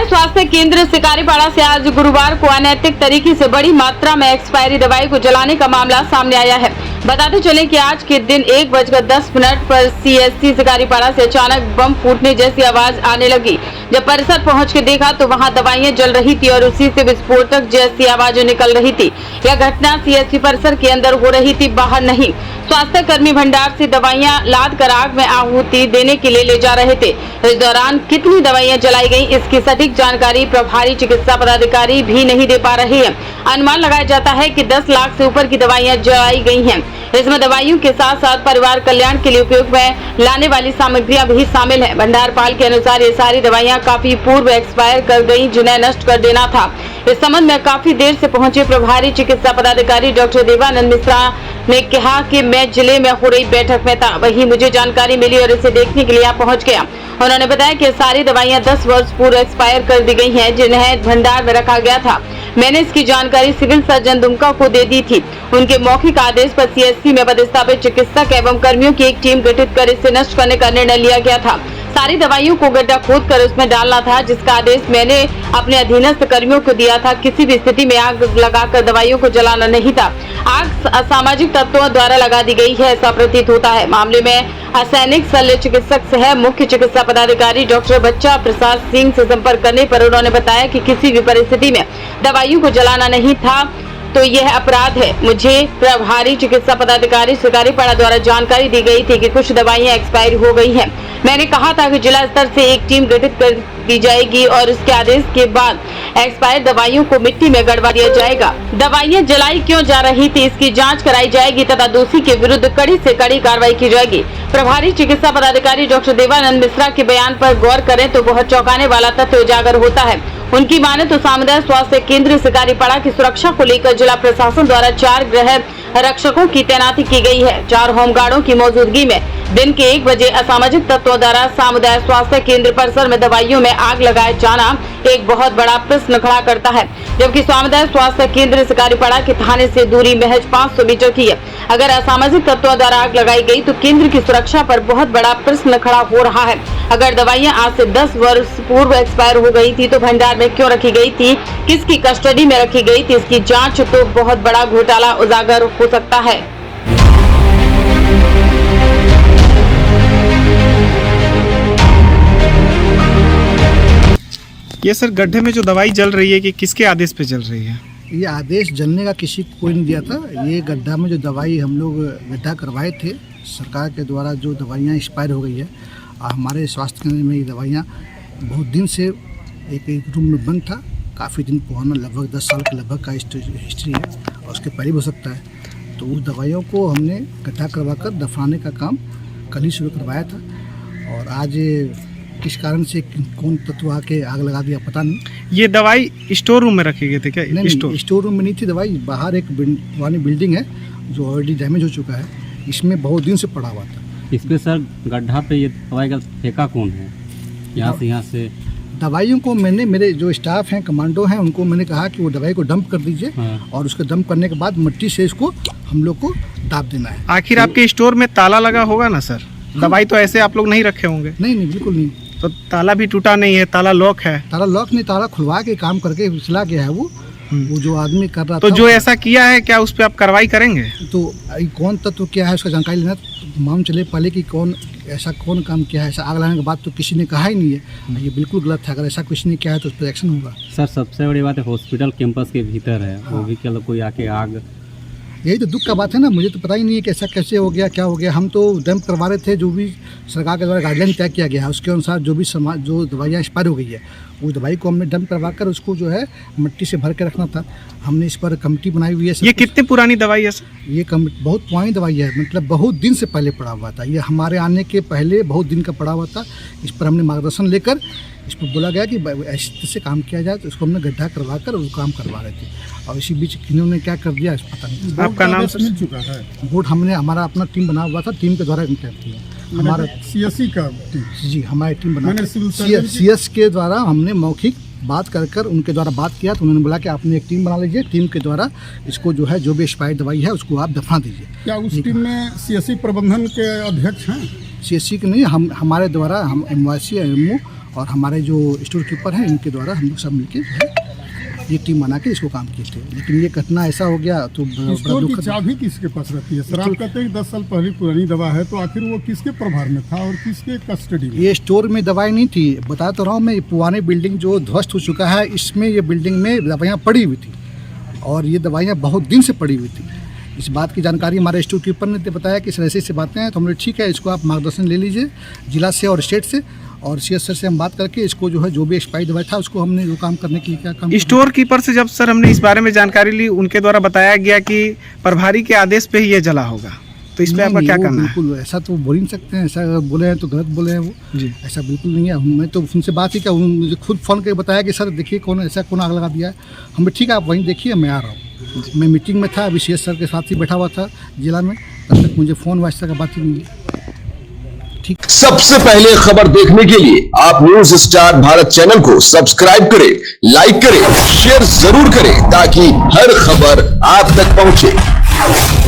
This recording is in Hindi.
स्वास्थ्य केंद्र शिकारीपाड़ा से आज गुरुवार को अनैतिक तरीके से बड़ी मात्रा में एक्सपायरी दवाई को जलाने का मामला सामने आया है। बताते चले कि आज के दिन 1:10 पर सीएससी शिकारीपाड़ा से अचानक बम फूटने जैसी आवाज आने लगी। जब परिसर पहुंच के देखा तो वहां दवाइयां जल रही थी और उसी से विस्फोटक जैसी आवाजें निकल रही थी। यह घटना सीएससी परिसर के अंदर हो रही थी, बाहर नहीं। स्वास्थ्य कर्मी भंडार से दवाइयां लाद कर आग में आहुति देने के लिए ले जा रहे थे। इस दौरान कितनी दवाइयां जलाई गई, इसकी सटीक जानकारी प्रभारी चिकित्सा पदाधिकारी भी नहीं दे पा रहे हैं। अनुमान लगाया जाता है कि 10 लाख से ऊपर की दवाइयां जलाई गई हैं। इसमें दवाइयों के साथ साथ परिवार कल्याण के लिए उपयोग में लाने वाली सामग्रियां भी शामिल हैं। भंडारपाल के अनुसार ये सारी दवाइयां काफी पूर्व एक्सपायर कर गई, जिन्हें नष्ट कर देना था। इस संबंध में काफी देर से पहुंचे प्रभारी चिकित्सा पदाधिकारी डॉक्टर देवानंद मिश्रा ने कहा कि मैं जिले में हो रही बैठक में था, वहीं मुझे जानकारी मिली और इसे देखने के लिए यहाँ पहुंच गया। उन्होंने बताया कि सारी दवाइयां 10 वर्ष पूर्व एक्सपायर कर दी गई हैं, जिन्हें भंडार में रखा गया था। मैंने इसकी जानकारी सिविल सर्जन दुमका को दे दी थी। उनके मौखिक आदेश पर सीएससी में पदस्थापित चिकित्सक एवं कर्मियों की एक टीम गठित कर इसे नष्ट करने का निर्णय लिया गया था। सारी दवाइयों को गड्ढा खोद कर उसमें डालना था, जिसका आदेश मैंने अपने अधीनस्थ कर्मियों को दिया था। किसी भी स्थिति में आग लगाकर दवाइयों को जलाना नहीं था। आग असामाजिक तत्वों द्वारा लगा दी गई है, ऐसा प्रतीत होता है। मामले में असैनिक शल्य चिकित्सक सह मुख्य चिकित्सा पदाधिकारी डॉक्टर बच्चा प्रसाद सिंह से संपर्क करने पर उन्होंने बताया कि किसी भी परिस्थिति में दवाइयों को जलाना नहीं था, तो यह अपराध है। मुझे प्रभारी चिकित्सा पदाधिकारी शिकारीपाड़ा द्वारा जानकारी दी गई थी कि कुछ दवाइयां एक्सपायर हो गई हैं। मैंने कहा था कि जिला स्तर से एक टीम गठित कर दी जाएगी और उसके आदेश के बाद एक्सपायर दवाइयों को मिट्टी में गड़वा दिया जाएगा। दवाइयां जलाई क्यों जा रही थी, इसकी जांच कराई जाएगी तथा दोषी के विरुद्ध कड़ी से कड़ी कार्रवाई की जाएगी। प्रभारी चिकित्सा पदाधिकारी डॉक्टर देवानंद मिश्रा के बयान पर गौर करें तो बहुत चौंकाने वाला तथ्य उजागर होता है। उनकी माने तो सामुदायिक स्वास्थ्य केंद्र शिकारीपाड़ा की सुरक्षा को लेकर जिला प्रशासन द्वारा 4 गृह रक्षकों की तैनाती की गई है। 4 होमगार्डों की मौजूदगी में दिन के 1 बजे असामाजिक तत्वों द्वारा सामुदायिक स्वास्थ्य केंद्र परिसर में दवाइयों में आग लगाए जाना एक बहुत बड़ा प्रश्न खड़ा करता है, जबकि सामुदायिक स्वास्थ्य केंद्र शिकारीपाड़ा के थाने से दूरी महज 500 मीटर की है। अगर असामाजिक तत्वों द्वारा आग लगाई गई तो केंद्र की सुरक्षा पर बहुत बड़ा प्रश्न खड़ा हो रहा है। अगर दवाइयां आज से 10 वर्ष पूर्व एक्सपायर हो गई थी तो भंडार में क्यों रखी गई थी, किसकी कस्टडी में रखी गई थी, इसकी जांच तो बहुत बड़ा घोटाला उजागर हो सकता है। ये सर गड्ढे में जो दवाई जल रही है कि किसके आदेश पे जल रही है? ये आदेश जलने का किसी को कोई नहीं दिया था। ये गड्ढा में जो दवाई हम लोग गड्ढा करवाए थे सरकार के द्वारा, जो दवाइयाँ एक्सपायर हो गई है, हमारे स्वास्थ्य केंद्र में ये दवाइयाँ बहुत दिन से एक रूम में बंद था। काफ़ी दिन पुराना, लगभग 10 साल के लगभग का हिस्ट्री है और उसके पहले भी हो सकता है। तो उस दवाइयों को हमने गड्ढा करवा कर दफनाने का काम कल ही शुरू करवाया था और आज किस कारण से कौन तत्व आके आग लगा दिया पता नहीं। ये दवाई स्टोर रूम में रखे गए थे क्या? नहीं, स्टोर रूम में नहीं थी दवाई। बाहर एक पुरानी बिल्डिंग है जो ऑलरेडी डैमेज हो चुका है, इसमें बहुत दिन से पड़ा हुआ था। इस पे सर गड्ढा पे ये दवाई का फेंका कौन है? यहाँ से दवाइयों को मैंने, मेरे जो स्टाफ हैं, कमांडो हैं, उनको मैंने कहा कि वो दवाई को डंप कर दीजिए। हाँ। और उसको डंप करने के बाद मिट्टी से इसको हम लोग को दाब देना है। आखिर आपके स्टोर में ताला लगा होगा ना सर? हाँ। दवाई तो ऐसे आप लोग नहीं रखे होंगे? नहीं, बिल्कुल नहीं। तो ताला भी टूटा नहीं है? ताला लॉक है? ताला लॉक नहीं, ताला खुलवा के काम करके फिसला गया है वो जो आदमी कर रहा था। तो जो ऐसा किया है क्या उस पर आप कार्रवाई करेंगे? तो कौन तत्व क्या है उसका जानकारी लेना, मालूम चले पहले कि कौन ऐसा कौन काम किया है। ऐसा आग लगाने के बाद तो किसी ने कहा ही नहीं है, ये बिल्कुल गलत है। अगर ऐसा किसी ने किया है तो उस पर एक्शन होगा। सर सबसे बड़ी बात है हॉस्पिटल कैंपस के भीतर है। हाँ। वो भी क्या कोई आके आग, यही तो दुख का बात है ना। मुझे तो पता ही नहीं है कि ऐसा कैसे हो गया, क्या हो गया। हम तो डंप करवा रहे थे, जो भी सरकार के द्वारा गाइडलाइन तय किया गया है उसके अनुसार जो भी जो दवाइयाँ एक्सपायर हो गई है वो दवाई को हमने डंप करवा कर उसको जो है मिट्टी से भर के रखना था। हमने इस पर कमेटी बनाई हुई है। ये कितनी पुरानी दवाई है सर? ये बहुत पुरानी दवाई है, मतलब बहुत दिन से पहले पड़ा हुआ था। ये हमारे आने के पहले बहुत दिन का पड़ा हुआ था। इस पर हमने मार्गदर्शन लेकर इस पर बोला गया कि ऐसे तरह से काम किया जाए, तो उसको हमने गड्ढा करवा कर वो काम करवा रहे थे। और इसी बीच इन्होंने क्या कर दिया पता नहीं। आपका नाम मिल चुका है? वोट हमने, हमारा अपना टीम बना हुआ था, टीम के द्वारा हमारा सीएससी का टीम? जी, हमारी टीम बना, सीएस के द्वारा हमने मौखिक बात कर उनके द्वारा बात किया तो उन्होंने बोला कि आपने एक टीम बना लीजिए, टीम के द्वारा इसको जो है जो भी एक्सपायर्ड दवाई है उसको आप दफना दीजिए। क्या उस टीम में सीएससी प्रबंधन के अध्यक्ष हैं? सीएससी के नहीं, हम हमारे द्वारा हम MYC MO और हमारे जो स्टोर कीपर हैं इनके द्वारा हम लोग सब मिलकर जो है ये टीम बना के इसको काम किए थे। लेकिन ये घटना ऐसा हो गया तो बड़ा स्टोर की दुखद। चाबी किसके पास रहती है? सर आप कहते हैं कि 10 साल पहले पुरानी दवा है, तो आखिर वो किसके प्रभार में था और किसके कस्टडी में? ये स्टोर में दवाई नहीं थी, बता तो रहा हूँ मैं। ये पुरानी बिल्डिंग जो ध्वस्त हो चुका है, इसमें ये बिल्डिंग में दवाइयाँ पड़ी हुई थी और ये दवाइयाँ बहुत दिन से पड़ी हुई थी। इस बात की जानकारी हमारे स्टोर कीपर ने बताया कि सर ऐसी बातें हैं, तो हमने ठीक है इसको आप मार्गदर्शन ले लीजिए जिला से और स्टेट से, और सीएस सर से हम बात करके इसको जो है जो भी एक्सपायरी दवाई था उसको हमने वो काम करने के लिए क्या काम स्टोर कीपर से जब सर हमने इस बारे में जानकारी ली, उनके द्वारा बताया गया कि प्रभारी के आदेश पे ही ये जला होगा, तो इस पे आपका क्या करना है? बिल्कुल ऐसा तो बोल ही नहीं सकते हैं, ऐसा बोले हैं तो गलत बोले हैं वो जी। ऐसा बिल्कुल नहीं है। मैं तो उनसे बात ही क्या, मुझे खुद फ़ोन करके बताया कि सर देखिए कौन ऐसा कौन आग लगा दिया है। हमें ठीक है आप वहीं देखिए, मैं आ रहा हूँ। मैं मीटिंग में था, अभी सीएस सर के साथ ही बैठा हुआ था जिला में, तब तक मुझे फ़ोन वाइस का बात ही नहीं है। ठीक। सबसे पहले खबर देखने के लिए आप न्यूज स्टार भारत चैनल को सब्सक्राइब करें, लाइक करें, शेयर जरूर करें ताकि हर खबर आप तक पहुंचे।